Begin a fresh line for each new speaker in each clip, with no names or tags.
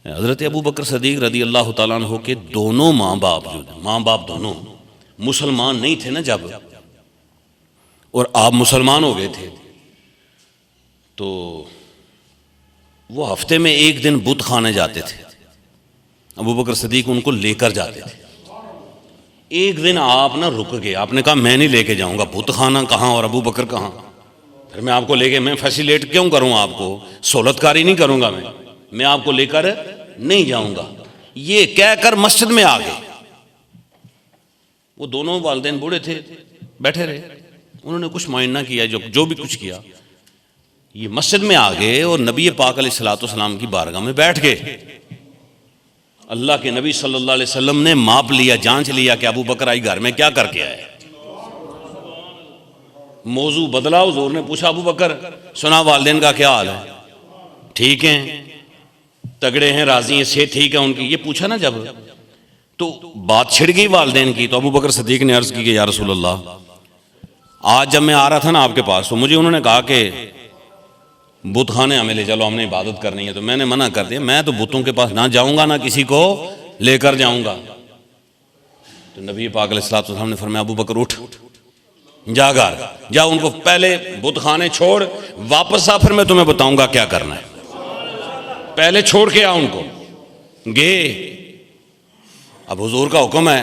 حضرت ابو بکر صدیق رضی اللہ تعالیٰ عنہ کے دونوں ماں باپ جو ماں باپ دونوں مسلمان نہیں تھے نا جب، اور آپ مسلمان ہو گئے تھے، تو وہ ہفتے میں ایک دن بت خانے جاتے تھے، ابو بکر صدیق ان کو لے کر جاتے تھے۔ ایک دن آپ نہ رک گئے، آپ نے کہا میں نہیں لے کے جاؤں گا، بت خانہ کہاں اور ابو بکر کہاں، پھر میں آپ کو لے کے میں فیسیلیٹ کیوں کروں، آپ کو سہولت کاری نہیں کروں گا، میں آپ کو لے کر نہیں جاؤں گا، یہ کہہ کر مسجد میں آ گئے۔ وہ دونوں والدین بوڑھے تھے، بیٹھے رہے، انہوں نے کچھ مائنڈ نہ کیا، جو بھی کچھ کیا، یہ مسجد میں آ گئے اور نبی پاک علیہ الصلوۃ والسلام کی بارگاہ میں بیٹھ گئے۔ اللہ کے نبی صلی اللہ علیہ وسلم نے ماپ لیا، جانچ لیا کہ ابو بکر آئی گھر میں کیا کر کے آئے۔ موضوع بدلا، حضور نے پوچھا ابو بکر سنا والدین کا کیا حال ہے، ٹھیک ہیں، تگڑے ہیں، راضی ہیں، صحت ٹھیک ہے ان کی، یہ پوچھا نا جب، تو بات چھڑ گئی والدین کی۔ تو ابو بکر صدیق نے عرض کی کہ یا رسول اللہ، آج جب میں آ رہا تھا نا آپ کے پاس تو مجھے انہوں نے کہا کہ بت خانے ہمیں لے چلو، ہم نے عبادت کرنی ہے، تو میں نے منع کر دیا، میں تو بتوں کے پاس نہ جاؤں گا، نہ کسی کو لے کر جاؤں گا۔ تو نبی پاک علیہ الصلوۃ والسلام نے فرمایا ابو بکر اٹھ، جا گھر جا، ان کو پہلے بت خانے چھوڑ، واپس آ، پھر میں تمہیں بتاؤں گا کیا کرنا ہے، پہلے چھوڑ کے آ ان کو۔ گئے، اب حضور کا حکم ہے،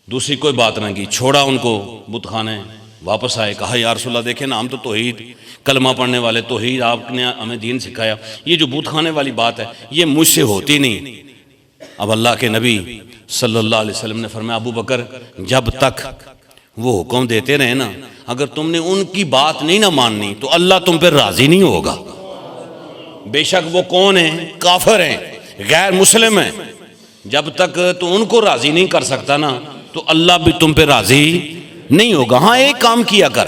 دوسری کوئی بات نہ کی، چھوڑا ان کو بت خانے، واپس آئے، کہا یا رسول اللہ دیکھیں نا، ہم تو توحید کلمہ پڑھنے والے، توحید آپ نے ہمیں دین سکھایا، یہ جو بت خانے والی بات ہے یہ مجھ سے ہوتی نہیں۔ اب اللہ کے نبی صلی اللہ علیہ وسلم نے فرمایا ابو بکر جب تک وہ حکم دیتے رہے نا، اگر تم نے ان کی بات نہیں نہ ماننی تو اللہ تم پہ راضی نہیں ہوگا، بے شک وہ کون ہیں، کافر ہیں، غیر مسلم ہیں، جب تک تو ان کو راضی نہیں کر سکتا نا تو اللہ بھی تم پہ راضی نہیں ہوگا۔ ہاں ایک کام کیا کر،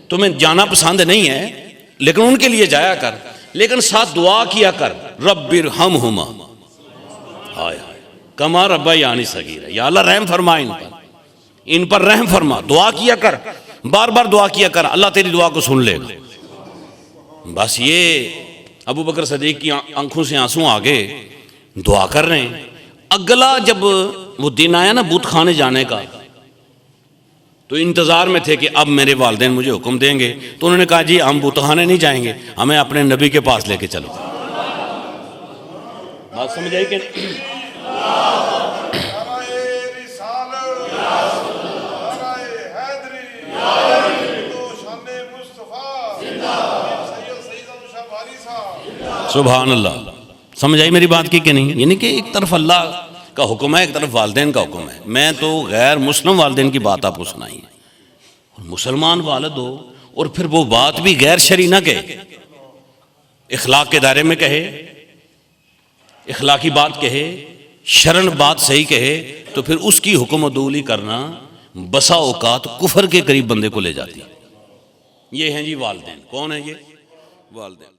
تمہیں جانا پسند نہیں ہے لیکن ان کے لیے جایا کر، لیکن ساتھ دعا کیا کر، رب ارحمہما کما ربیانی صغیرا، یا اللہ رحم فرما ان پر رحم فرما، دعا کیا کر، بار بار دعا کیا کر، اللہ تیری دعا کو سن لے گا۔ بس یہ ابو بکر صدیق کی آنکھوں سے آنسو آ گئے، دعا کر رہے ہیں۔ اگلا جب وہ دن آیا نا بت خانے جانے کا، تو انتظار میں تھے کہ اب میرے والدین مجھے حکم دیں گے، تو انہوں نے کہا جی ہم بت خانے نہیں جائیں گے، ہمیں اپنے نبی کے پاس لے کے چلو۔ بات سمجھ آئی کہ سبحان اللہ، سمجھ آئی میری بات کی کہ نہیں؟ یعنی کہ ایک طرف اللہ کا حکم ہے، ایک طرف والدین کا حکم ہے۔ میں تو غیر مسلم والدین کی بات آپ کو سنائی، مسلمان والد ہو اور پھر وہ بات بھی غیر شرعی نہ کہے، اخلاق کے دائرے میں کہے، اخلاقی بات کہے، شرن بات صحیح کہے، تو پھر اس کی حکم عدولی کرنا بسا اوقات کفر کے قریب بندے کو لے جاتی ہے۔ یہ ہیں جی والدین، کون ہیں یہ والدین؟